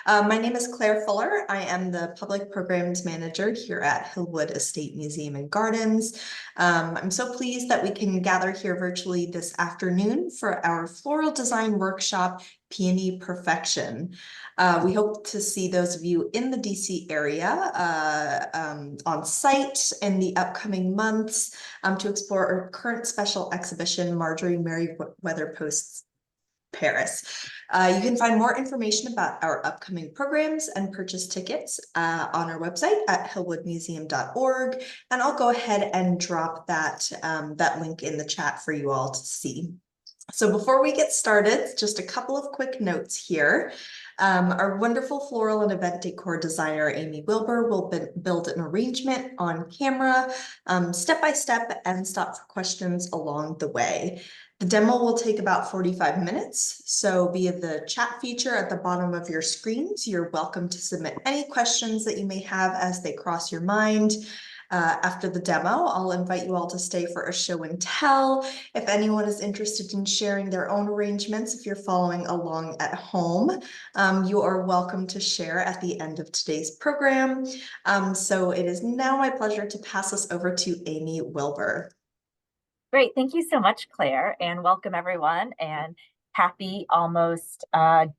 My name is Claire Fuller. I am the Public Programs Manager here at Hillwood Estate Museum and Gardens. I'm so pleased that we can gather here virtually this afternoon for our floral design workshop, Peony Perfection. We hope to see those of you in the DC area on site in the upcoming months to explore our current special exhibition, Marjorie Merriweather Post's Paris. You can find more information about our upcoming programs and purchase tickets on our website at hillwoodmuseum.org. And I'll go ahead and drop that link in the chat for you all to see. So before we get started, just a couple of quick notes here. Our wonderful floral and event decor designer, Ami Wilber, will build an arrangement on camera, step by step, and stop for questions along the way. The demo will take about 45 minutes, so via the chat feature at the bottom of your screens, you're welcome to submit any questions that you may have as they cross your mind. After the demo, I'll invite you all to stay for a show and tell. If anyone is interested in sharing their own arrangements, if you're following along at home, you are welcome to share at the end of today's program. So it is now my pleasure to pass us over to Ami Wilber. Great. Thank you so much, Claire, and welcome everyone, and happy almost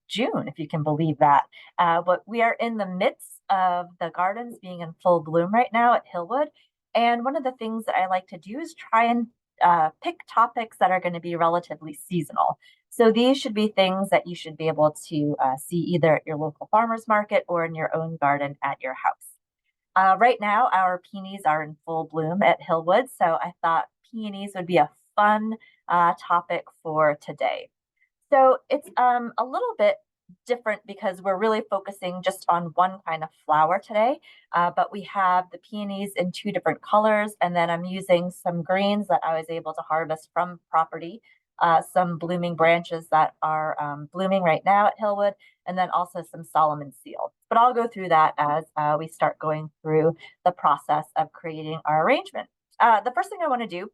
June, if you can believe that. But we are in the midst of the gardens being in full bloom right now at Hillwood. And one of the things that I like to do is try and pick topics that are going to be relatively seasonal. So these should be things that you should be able to see either at your local farmer's market or in your own garden at your house. Right now, our peonies are in full bloom at Hillwood, so I thought peonies would be a fun topic for today. So it's a little bit different because we're really focusing just on one kind of flower today, but we have the peonies in two different colors, and then I'm using some greens that I was able to harvest from property, some blooming branches that are blooming right now at Hillwood, and then also some Solomon seal. But I'll go through that as we start going through the process of creating our arrangement. The first thing I want to do,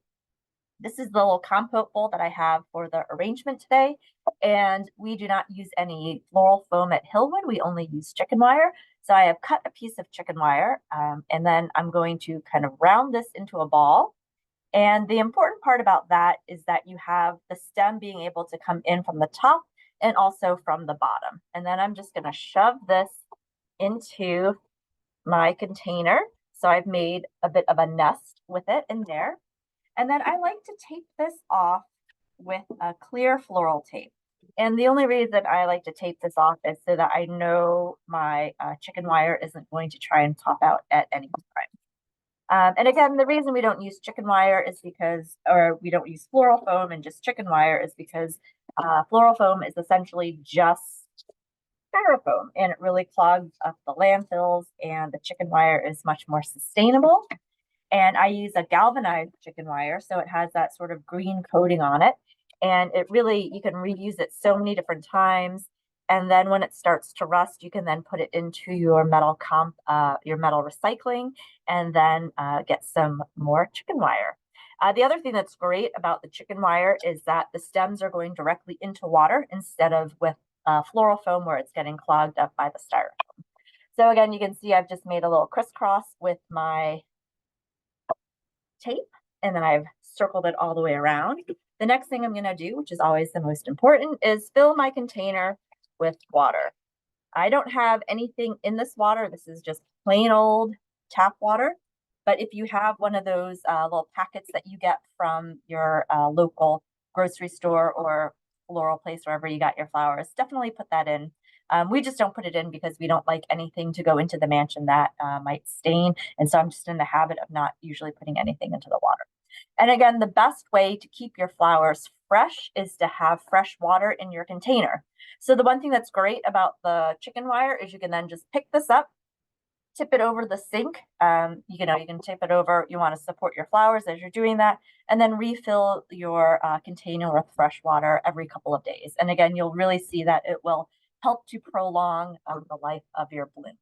this is the little compote bowl that I have for the arrangement today. And we do not use any floral foam at Hillwood. We only use chicken wire. So I have cut a piece of chicken wire, and then I'm going to kind of round this into a ball. And the important part about that is that you have the stem being able to come in from the top and also from the bottom. And then I'm just going to shove this into my container. So I've made a bit of a nest with it in there. And then I like to tape this off with a clear floral tape. And the only reason I like to tape this off is so that I know my chicken wire isn't going to try and pop out at any time. And again, the reason we don't use chicken wire is because, or we don't use floral foam and just chicken wire is because floral foam is essentially just styrofoam, and it really clogs up the landfills, and the chicken wire is much more sustainable. And I use a galvanized chicken wire, so it has that sort of green coating on it. And it really, you can reuse it so many different times. And then when it starts to rust, you can then put it into your metal recycling, and then get some more chicken wire. The other thing that's great about the chicken wire is that the stems are going directly into water instead of with floral foam where it's getting clogged up by the styrofoam. So again, you can see I've just made a little crisscross with my tape, and then I've circled it all the way around. The next thing I'm going to do, which is always the most important, is fill my container with water. I don't have anything in this water. This is just plain old tap water. But if you have one of those little packets that you get from your local grocery store or floral place, wherever you got your flowers, definitely put that in. We just don't put it in because we don't like anything to go into the mansion that might stain. And so I'm just in the habit of not usually putting anything into the water. And again, the best way to keep your flowers fresh is to have fresh water in your container. So the one thing that's great about the chicken wire is you can then just pick this up, tip it over the sink. You can tip it over. You want to support your flowers as you're doing that, and then refill your container with fresh water every couple of days. And again, you'll really see that it will help to prolong the life of your blooms.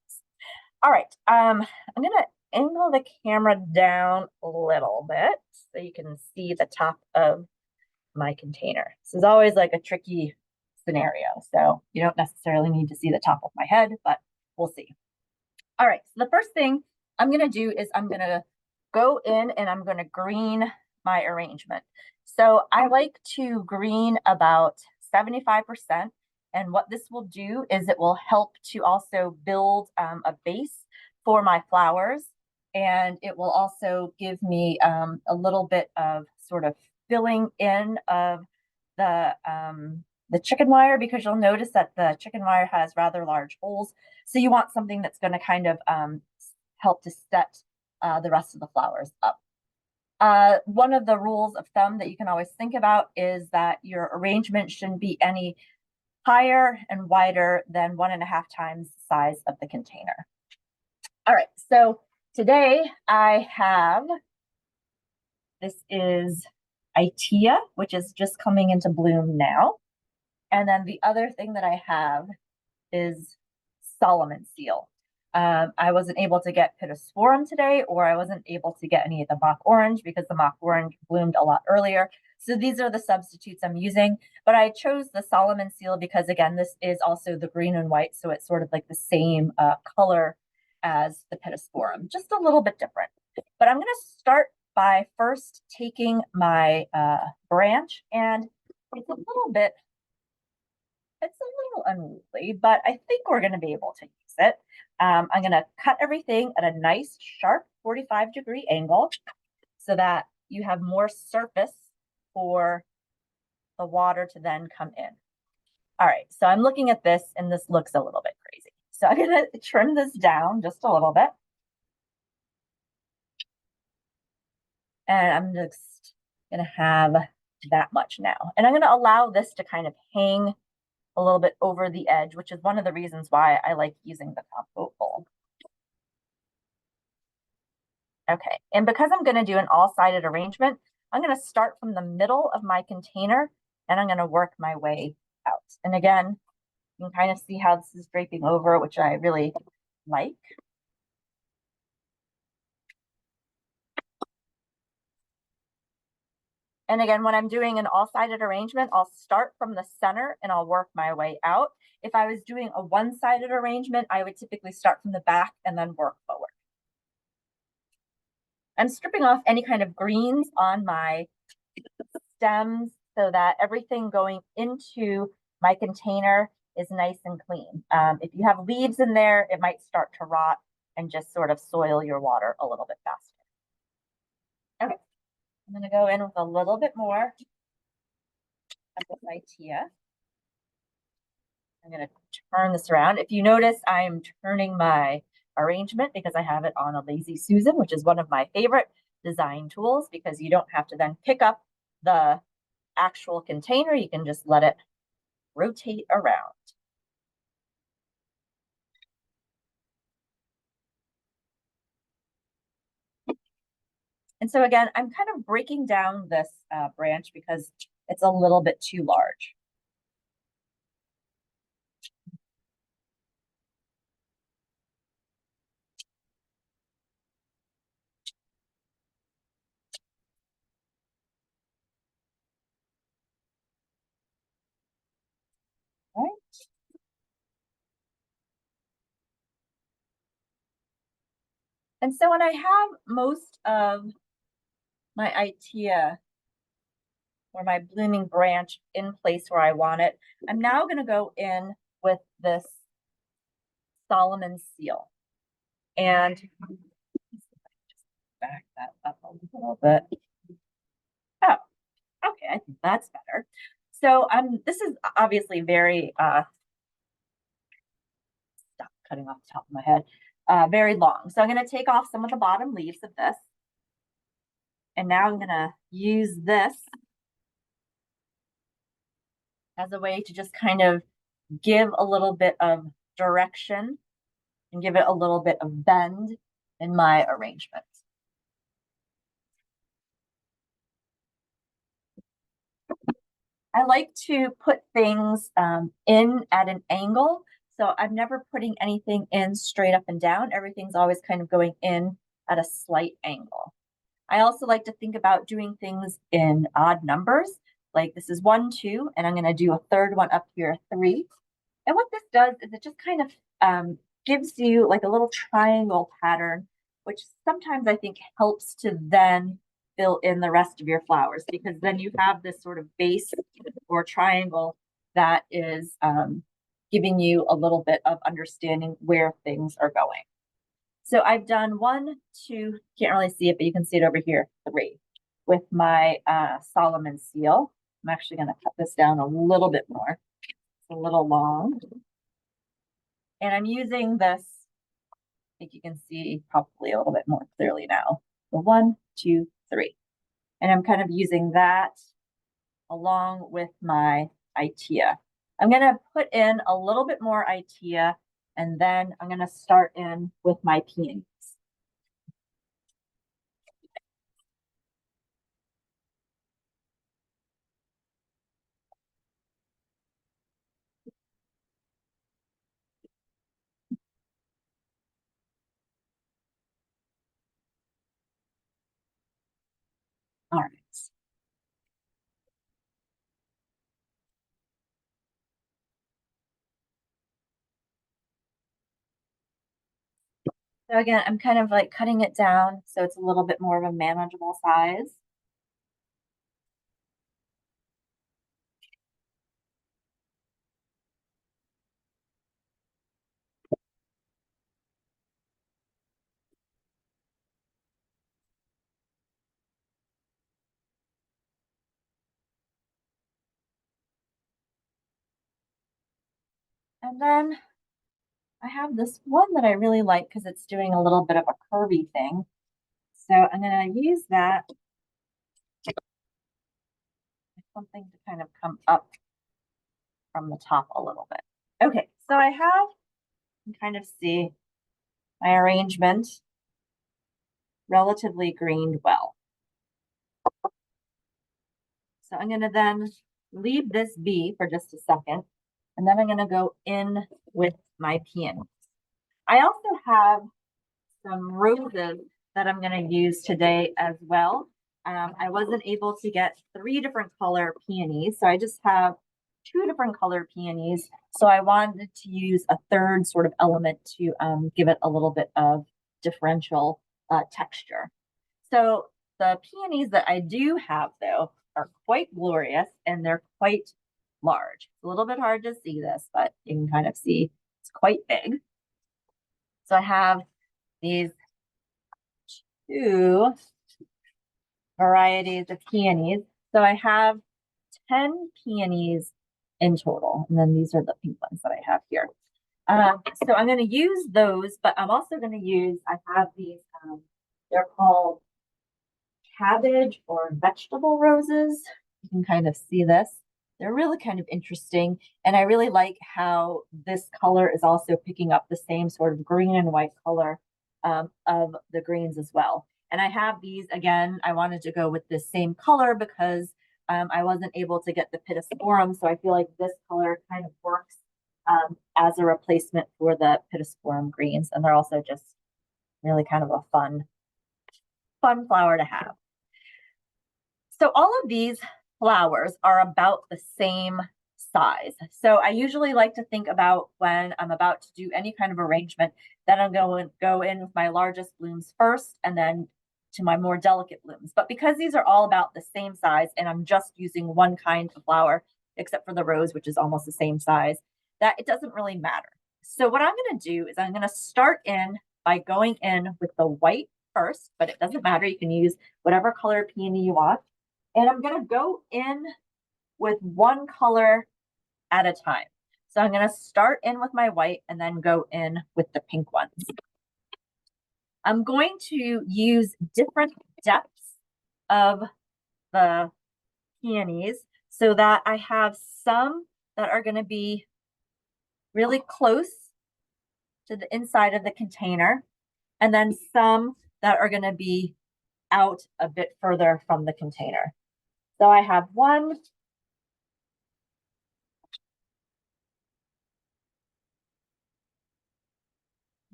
All right, I'm going to angle the camera down a little bit so you can see the top of my container. This is always like a tricky scenario. So you don't necessarily need to see the top of my head, but we'll see. All right, so the first thing I'm going to do is I'm going to go in and I'm going to green my arrangement. So I like to green about 75%. And what this will do is it will help to also build a base for my flowers. And it will also give me a little bit of sort of filling in of the chicken wire, because you'll notice that the chicken wire has rather large holes. So you want something that's going to kind of help to set the rest of the flowers up. One of the rules of thumb that you can always think about is that your arrangement shouldn't be any higher and wider than 1.5 times the size of the container. All right, so today I have, this is Itea, which is just coming into bloom now. And then the other thing that I have is Solomon seal. I wasn't able to get Pittosporum today, or I wasn't able to get any of the mock orange because the mock orange bloomed a lot earlier. So these are the substitutes I'm using, but I chose the Solomon seal because, again, this is also the green and white, so it's sort of like the same color as the Pittosporum, just a little bit different. But I'm going to start by first taking my branch, and it's a little unruly, but I think we're going to be able to use it. I'm going to cut everything at a nice sharp 45-degree angle so that you have more surface for the water to then come in. All right, so I'm looking at this and this looks a little bit crazy. So I'm going to trim this down just a little bit. And I'm just going to have that much now. And I'm going to allow this to kind of hang a little bit over the edge, which is one of the reasons why I like using the compote bowl. Okay, and because I'm going to do an all-sided arrangement, I'm going to start from the middle of my container and I'm going to work my way out. And again, you can kind of see how this is draping over, which I really like. And again, when I'm doing an all-sided arrangement, I'll start from the center and I'll work my way out. If I was doing a one-sided arrangement, I would typically start from the back and then work forward. I'm stripping off any kind of greens on my stems so that everything going into my container is nice and clean. If you have leaves in there, it might start to rot and just sort of soil your water a little bit faster. Okay. I'm going to go in with a little bit more of this Itea. I'm going to turn this around. If you notice, I'm turning my arrangement because I have it on a Lazy Susan, which is one of my favorite design tools, because you don't have to then pick up the actual container. You can just let it rotate around. And so again, I'm kind of breaking down this branch because it's a little bit too large. All right. And so when I have most of my Itea or my blooming branch in place where I want it, I'm now going to go in with this Solomon seal. And back that up a little bit. Oh, okay, I think that's better. So this is obviously very stop cutting off the top of my head. Very long. So I'm going to take off some of the bottom leaves of this. And now I'm going to use this as a way to just kind of give a little bit of direction and give it a little bit of bend in my arrangement. I like to put things in at an angle. So I'm never putting anything in straight up and down. Everything's always kind of going in at a slight angle. I also like to think about doing things in odd numbers. like this is 1, 2, and I'm going to do a third one up here, 3. And what this does is it just kind of gives you like a little triangle pattern, which sometimes I think helps to then fill in the rest of your flowers, because then you have this sort of base or triangle that is giving you a little bit of understanding where things are going. So I've done 1, 2, can't really see it, but you can see it over here, 3, with my Solomon seal. I'm actually going to cut this down a little bit more. It's a little long. And I'm using this, I think you can see probably a little bit more clearly now. So 1, 2, 3. And I'm kind of using that along with my Itea. I'm going to put in a little bit more Itea, and then I'm going to start in with my peonies. All right. So again, I'm kind of like cutting it down so it's a little bit more of a manageable size. And then I have this one that I really like because it's doing a little bit of a curvy thing. So I'm going to use that, something to kind of come up from the top a little bit. Okay, so I have, you can kind of see my arrangement relatively greened well. So I'm going to then leave this be for just a second, and then I'm going to go in with my peonies. I also have some roses that I'm going to use today as well. I wasn't able to get 3 different color peonies, so I just have 2 different color peonies. So I wanted to use a third sort of element to give it a little bit of differential texture. So the peonies that I do have, though, are quite glorious, and they're quite large. It's a little bit hard to see this, but you can kind of see it's quite big. So I have these 2 varieties of peonies. So I have 10 peonies in total, and then these are the pink ones that I have here. So I'm going to use those, but I'm also going to use, I have these, they're called cabbage or vegetable roses. You can kind of see this. They're really kind of interesting, and I really like how this color is also picking up the same sort of green and white color of the greens as well. And I have these, again, I wanted to go with the same color because I wasn't able to get the pittosporum, so I feel like this color kind of works as a replacement for the pittosporum greens, and they're also just really kind of a fun flower to have. So all of these flowers are about the same size. So I usually like to think about, when I'm about to do any kind of arrangement, that I'm going to go in with my largest blooms first and then to my more delicate blooms. But because these are all about the same size and I'm just using one kind of flower, except for the rose, which is almost the same size, that it doesn't really matter. So what I'm going to do is I'm going to start in by going in with the white first, but it doesn't matter. You can use whatever color peony you want. And I'm going to go in with one color at a time. So I'm going to start in with my white and then go in with the pink ones. I'm going to use different depths of the peonies so that I have some that are going to be really close to the inside of the container, and then some that are going to be out a bit further from the container. So I have one.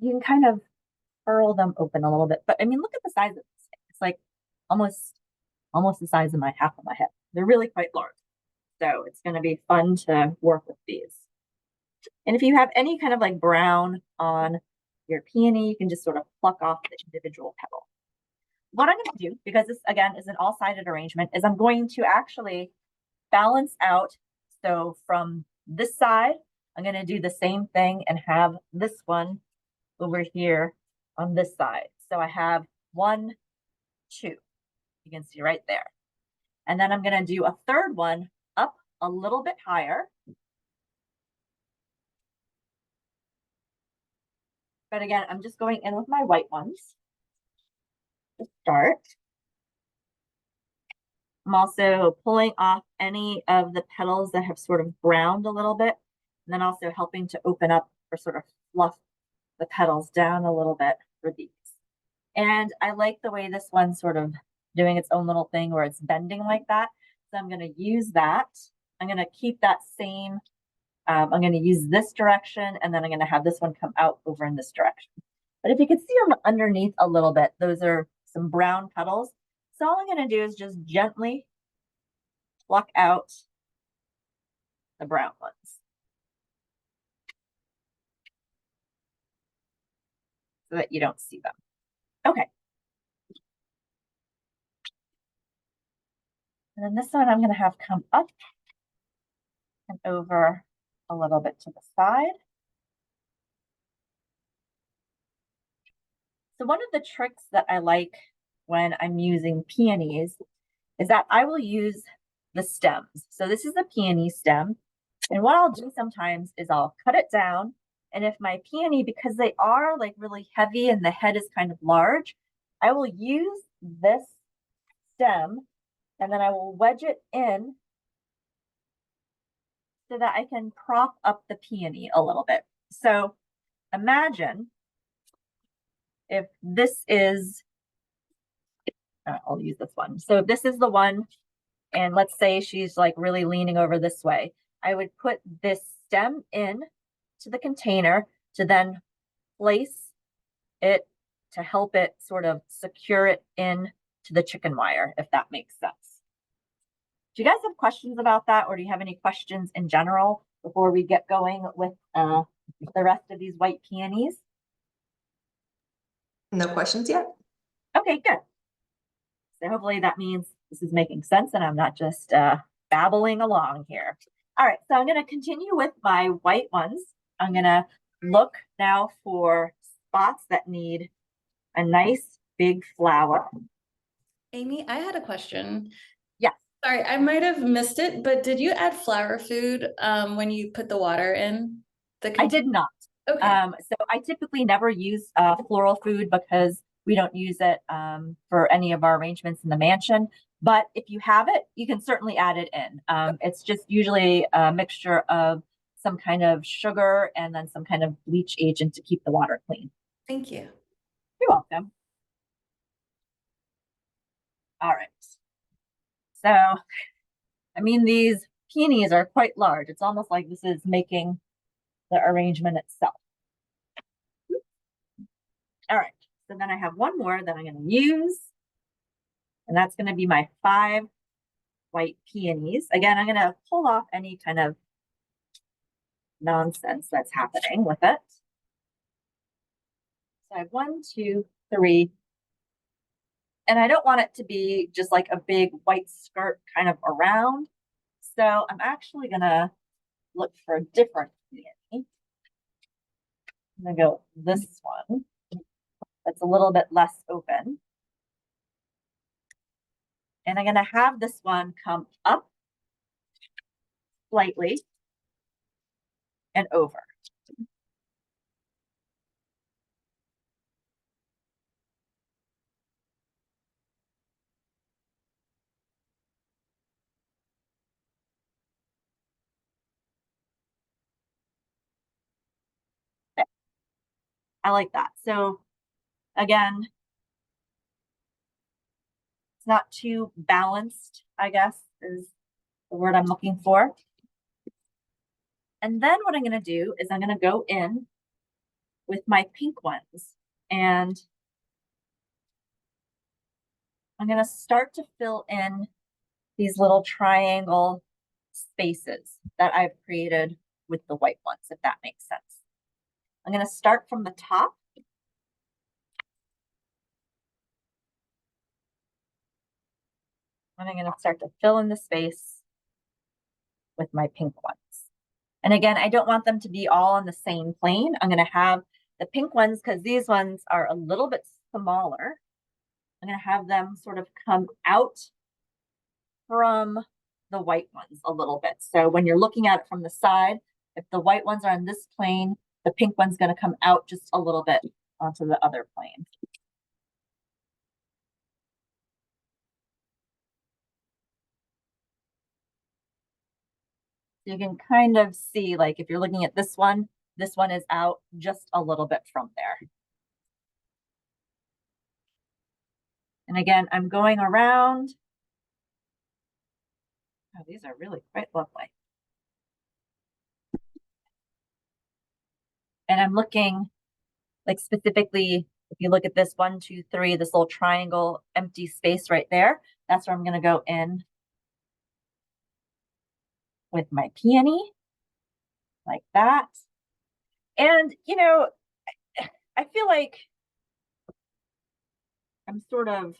You can kind of furl them open a little bit, but I mean, look at the size of this thing. It's like almost the size of half of my head. They're really quite large. So it's going to be fun to work with these. And if you have any kind of like brown on your peony, you can just sort of pluck off the individual petal. What I'm going to do, because this again is an all-sided arrangement, is I'm going to actually balance out. So from this side, I'm going to do the same thing and have this one over here on this side. So I have 1, 2. You can see right there. And then I'm going to do a third one up a little bit higher. But again, I'm just going in with my white ones to start. I'm also pulling off any of the petals that have sort of browned a little bit, and then also helping to open up or sort of fluff the petals down a little bit for these. And I like the way this one's sort of doing its own little thing where it's bending like that. So I'm going to use that. I'm going to keep that same, I'm going to use this direction, and then I'm going to have this one come out over in this direction. But if you can see on underneath a little bit, those are some brown petals. So all I'm going to do is just gently pluck out the brown ones. So that you don't see them. Okay. And then this one I'm going to have come up and over a little bit to the side. So one of the tricks that I like when I'm using peonies is that I will use the stems. So this is a peony stem. And what I'll do sometimes is I'll cut it down. And if my peony, because they are like really heavy and the head is kind of large, I will use this stem and then I will wedge it in so that I can prop up the peony a little bit. So imagine if this is, I'll use this one. So if this is the one, and let's say she's like really leaning over this way, I would put this stem in to the container to then place it to help it sort of secure it in to the chicken wire, if that makes sense. Do you guys have questions about that, or do you have any questions in general before we get going with the rest of these white peonies? No questions yet? Okay, good. So hopefully that means this is making sense and I'm not just babbling along here. All right, so I'm going to continue with my white ones. I'm going to look now for spots that need a nice big flower. Amy, I had a question. Yeah. Sorry, I might have missed it, but did you add flower food when you put the water in? I did not. Okay. So I typically never use floral food because we don't use it for any of our arrangements in the mansion. But if you have it, you can certainly add it in. It's just usually a mixture of some kind of sugar and then some kind of bleach agent to keep the water clean. Thank you. You're welcome. All right. So, I mean, these peonies are quite large. It's almost like this is making the arrangement itself. All right. So then I have one more that I'm going to use. And that's going to be my 5 white peonies. Again, I'm going to pull off any kind of nonsense that's happening with it. So I have 1, 2, 3. And I don't want it to be just like a big white skirt kind of around. So I'm actually going to look for a different peony. I'm going to go this one. That's a little bit less open. And I'm going to have this one come up slightly and over. Okay. I like that. So again, it's not too balanced, I guess, is the word I'm looking for. And then what I'm going to do is I'm going to go in with my pink ones and I'm going to start to fill in these little triangle spaces that I've created with the white ones, if that makes sense. I'm going to start from the top. And I'm going to start to fill in the space with my pink ones. And again, I don't want them to be all on the same plane. I'm going to have the pink ones, because these ones are a little bit smaller. I'm going to have them sort of come out from the white ones a little bit. So when you're looking at it from the side, if the white ones are on this plane, the pink one's going to come out just a little bit onto the other plane. You can kind of see, like, if you're looking at this one is out just a little bit from there. And again, I'm going around. Oh, these are really quite lovely. And I'm looking, like, specifically, if you look at this 1, 2, 3, this little triangle empty space right there, that's where I'm going to go in with my peony, like that. And, you know, I feel like I'm sort of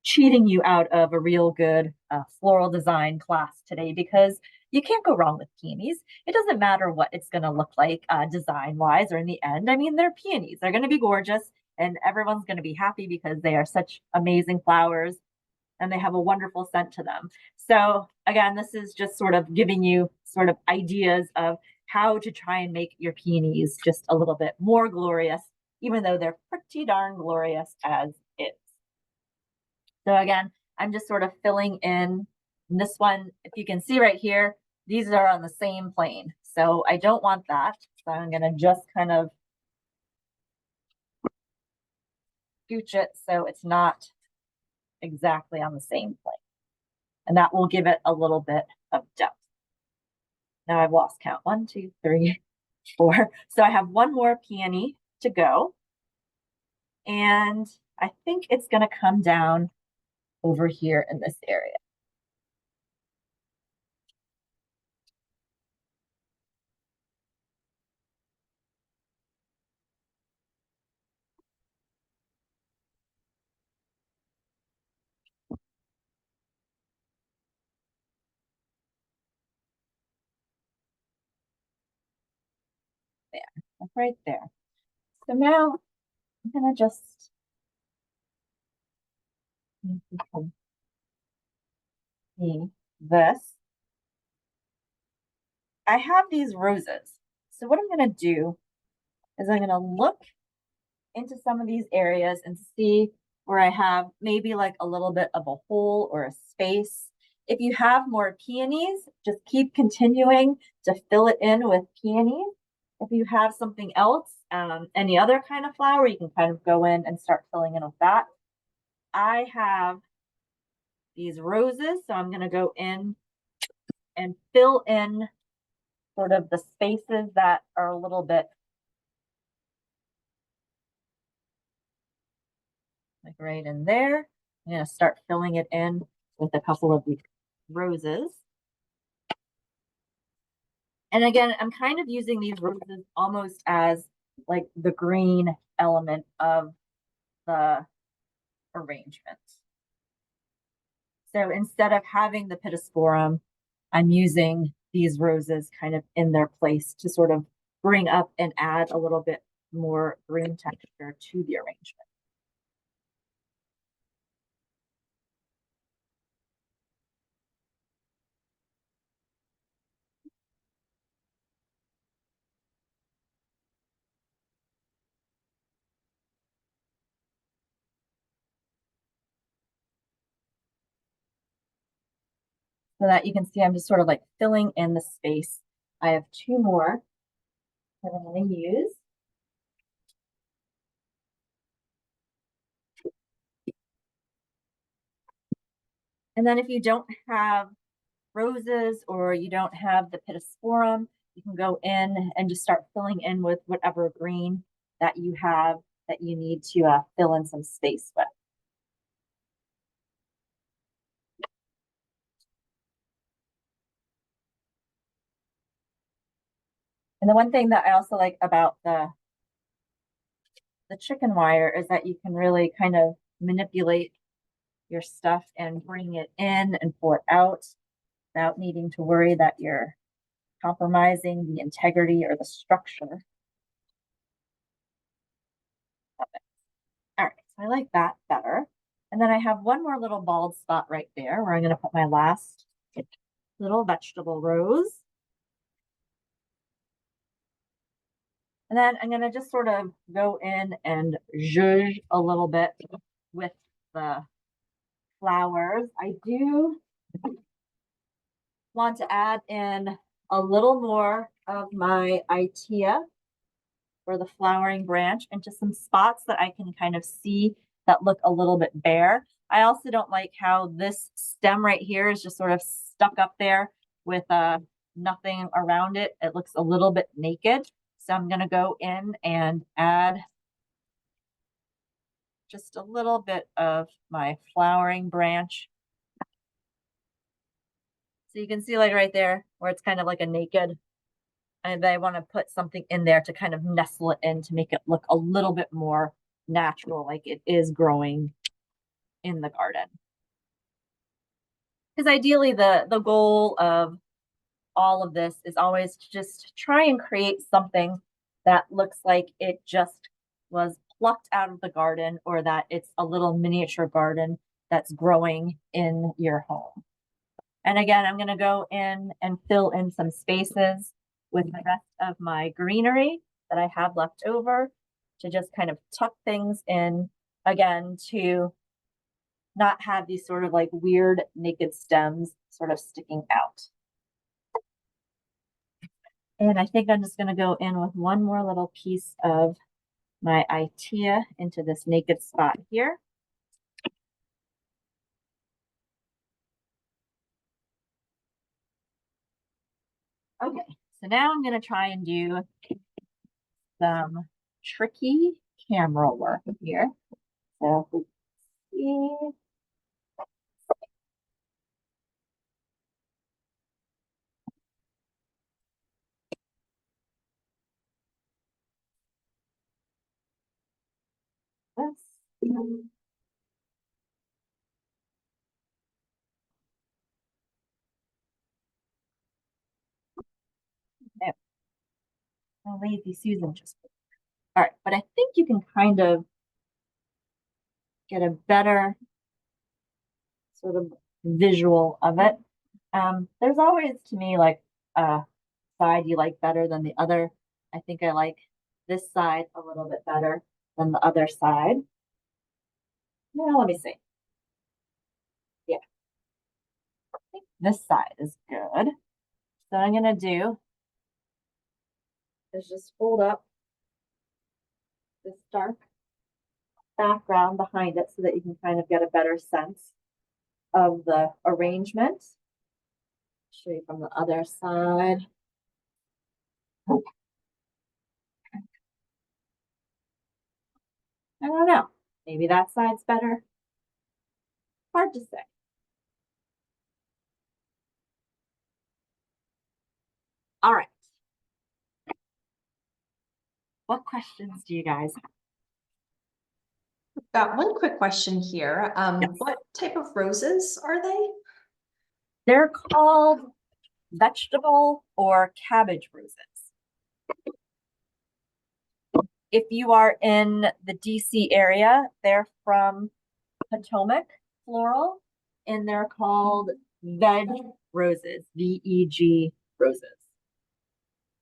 cheating you out of a real good floral design class today, because you can't go wrong with peonies. It doesn't matter what it's going to look like design-wise or in the end. I mean, they're peonies. They're going to be gorgeous, and everyone's going to be happy because they are such amazing flowers and they have a wonderful scent to them. So again, this is just sort of giving you sort of ideas of how to try and make your peonies just a little bit more glorious, even though they're pretty darn glorious as is. So again, I'm just sort of filling in this one. If you can see right here, these are on the same plane. So I don't want that. So I'm going to just kind of scooch it so it's not exactly on the same plane. And that will give it a little bit of depth. Now I've lost count. 1, 2, 3, 4. So I have one more peony to go. And I think it's going to come down over here in this area. There, like right there. So now I'm going to just see this. I have these roses. So what I'm going to do is I'm going to look into some of these areas and see where I have maybe like a little bit of a hole or a space. If you have more peonies, just keep continuing to fill it in with peonies. If you have something else, any other kind of flower, you can kind of go in and start filling in with that. I have these roses, so I'm going to go in and fill in sort of the spaces that are a little bit like right in there. I'm going to start filling it in with a couple of these roses. And again, I'm kind of using these roses almost as like the green element of the arrangement. So instead of having the pittosporum, I'm using these roses kind of in their place to sort of bring up and add a little bit more green texture to the arrangement. So that you can see I'm just sort of like filling in the space. I have 2 more that I'm going to use. And then if you don't have roses or you don't have the pittosporum, you can go in and just start filling in with whatever green that you have that you need to fill in some space with. And the one thing that I also like about the chicken wire is that you can really kind of manipulate your stuff and bring it in and pull it out without needing to worry that you're compromising the integrity or the structure of it. All right, so I like that better. And then I have one more little bald spot right there where I'm going to put my last little vegetable rose. And then I'm going to just sort of go in and zhuzh a little bit with the flowers. I do want to add in a little more of my Itea for the flowering branch into some spots that I can kind of see that look a little bit bare. I also don't like how this stem right here is just sort of stuck up there with nothing around it. It looks a little bit naked. So I'm going to go in and add just a little bit of my flowering branch. So you can see like right there where it's kind of like a naked, and I want to put something in there to kind of nestle it in to make it look a little bit more natural, like it is growing in the garden. Because ideally the goal of all of this is always to just try and create something that looks like it just was plucked out of the garden, or that it's a little miniature garden that's growing in your home. And again, I'm going to go in and fill in some spaces with the rest of my greenery that I have left over to just kind of tuck things in, again, to not have these sort of like weird naked stems sort of sticking out. And I think I'm just going to go in with one more little piece of my Itea into this naked spot here. Okay, so now I'm going to try and do some tricky camera work here. So if we see. This. Okay. Oh, lazy Susan just. All right, but I think you can kind of get a better sort of visual of it. There's always, to me, like a side you like better than the other. I think I like this side a little bit better than the other side. Well, let me see. Yeah, I think this side is good. So what I'm gonna do is just fold up this dark background behind it so that you can kind of get a better sense of the arrangement. Show you from the other side. I don't know. Maybe that side's better. Hard to say. All right. What questions do you guys have? Got one quick question here. Yes. What type of roses are they? They're called vegetable or cabbage roses. If you are in the DC area, they're from Potomac Floral, and they're called veg roses, VEG roses.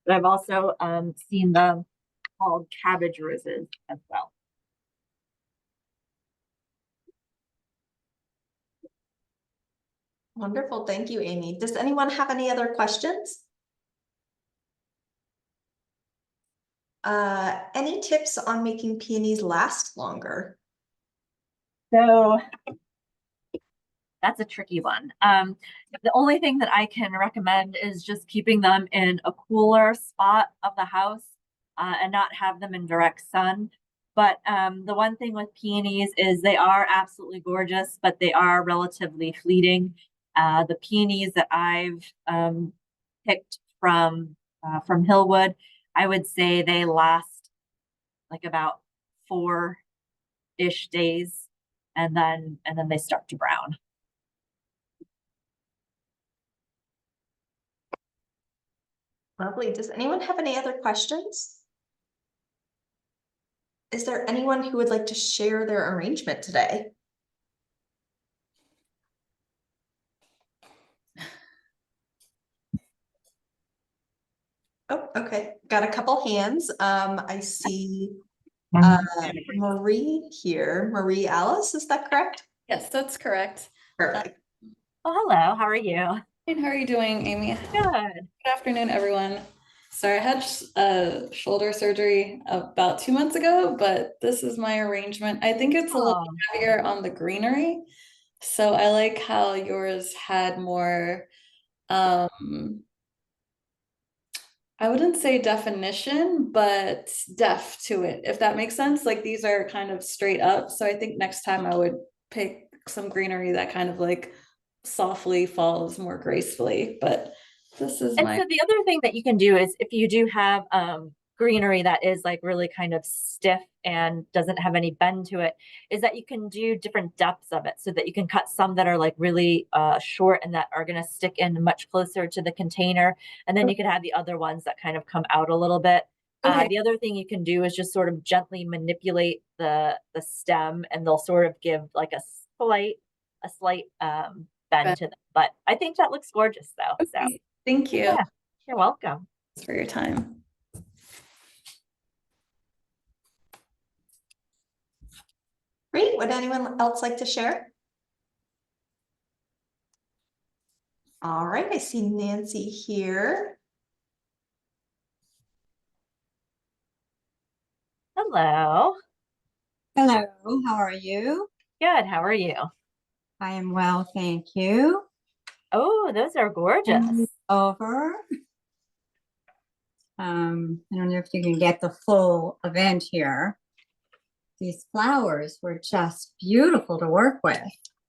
But I've also seen them called cabbage roses as well. Wonderful. Thank you, Amy. Does anyone have any other questions? Any tips on making peonies last longer? So that's a tricky one. The only thing that I can recommend is just keeping them in a cooler spot of the house and not have them in direct sun. But the one thing with peonies is they are absolutely gorgeous, but they are relatively fleeting. The peonies that I've picked from Hillwood I would say they last like about 4-ish days, and then they start to brown. Lovely. Does anyone have any other questions? Is there anyone who would like to share their arrangement today? Oh, okay. Got a couple hands. I see Marie here. Marie Alice, is that correct? Yes, that's correct. Perfect. Oh, hello. How are you? And how are you doing, Amy? Good. Good afternoon, everyone. Sorry, I had shoulder surgery about 2 months ago, but this is my arrangement. I think it's a little heavier on the greenery. So I like how yours had more, I wouldn't say definition, but depth to it, if that makes sense. Like these are kind of straight up. So I think next time I would pick some greenery that kind of like softly falls more gracefully. But this is And so the other thing that you can do is if you do have greenery that is like really kind of stiff and doesn't have any bend to it, is that you can do different depths of it so that you can cut some that are like really short and that are going to stick in much closer to the container. And then you can have the other ones that kind of come out a little bit. Okay. The other thing you can do is just sort of gently manipulate the stem, and they'll sort of give like a slight bend to them. But I think that looks gorgeous though. So. Okay. Thank you. Yeah, you're welcome. Thanks for your time. Great. Would anyone else like to share? All right, I see Nancy here. Hello. Hello, how are you? Good. How are you? I am well, thank you. Oh, those are gorgeous. Over. I don't know if you can get the full event here. These flowers were just beautiful to work with.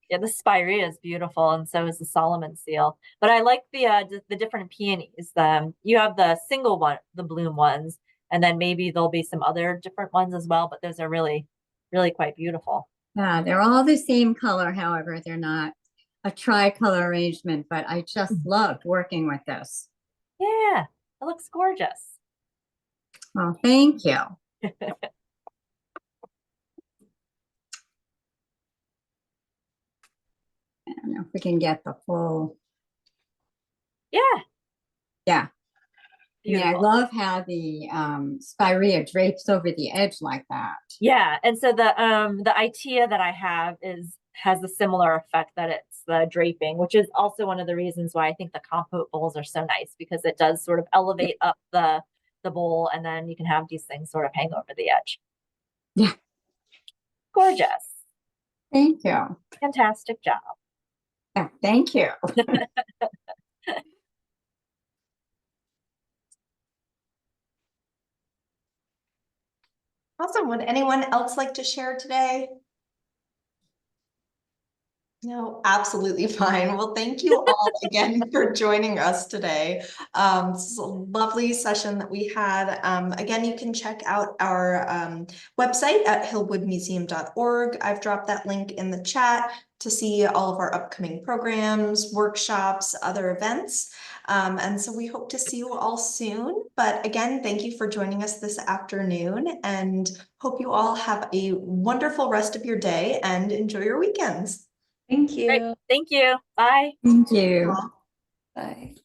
Yeah, the spirea is beautiful, and so is the Solomon seal. But I like the different peonies. You have the single one, the bloom ones, and then maybe there'll be some other different ones as well. But those are really, really quite beautiful. Yeah, they're all the same color. However, they're not a tricolor arrangement, but I just loved working with this. Yeah, it looks gorgeous. Well, thank you. I don't know if we can get the full. Yeah. Yeah. Beautiful. Yeah, I love how the spirea drapes over the edge like that. Yeah, and so the ITEA that I have has a similar effect, that it's the draping, which is also one of the reasons why I think the compote bowls are so nice, because it does sort of elevate up the bowl, and then you can have these things sort of hang over the edge. Yeah. Gorgeous. Thank you. Fantastic job. Yeah, thank you. Awesome. Would anyone else like to share today? No, absolutely fine. Well, thank you all again for joining us today. This is a lovely session that we had. Again, you can check out our website at hillwoodmuseum.org. I've dropped that link in the chat to see all of our upcoming programs, workshops, other events. And so we hope to see you all soon. But again, thank you for joining us this afternoon, and hope you all have a wonderful rest of your day and enjoy your weekends. Thank you. Great. Thank you. Bye. Thank you. Bye.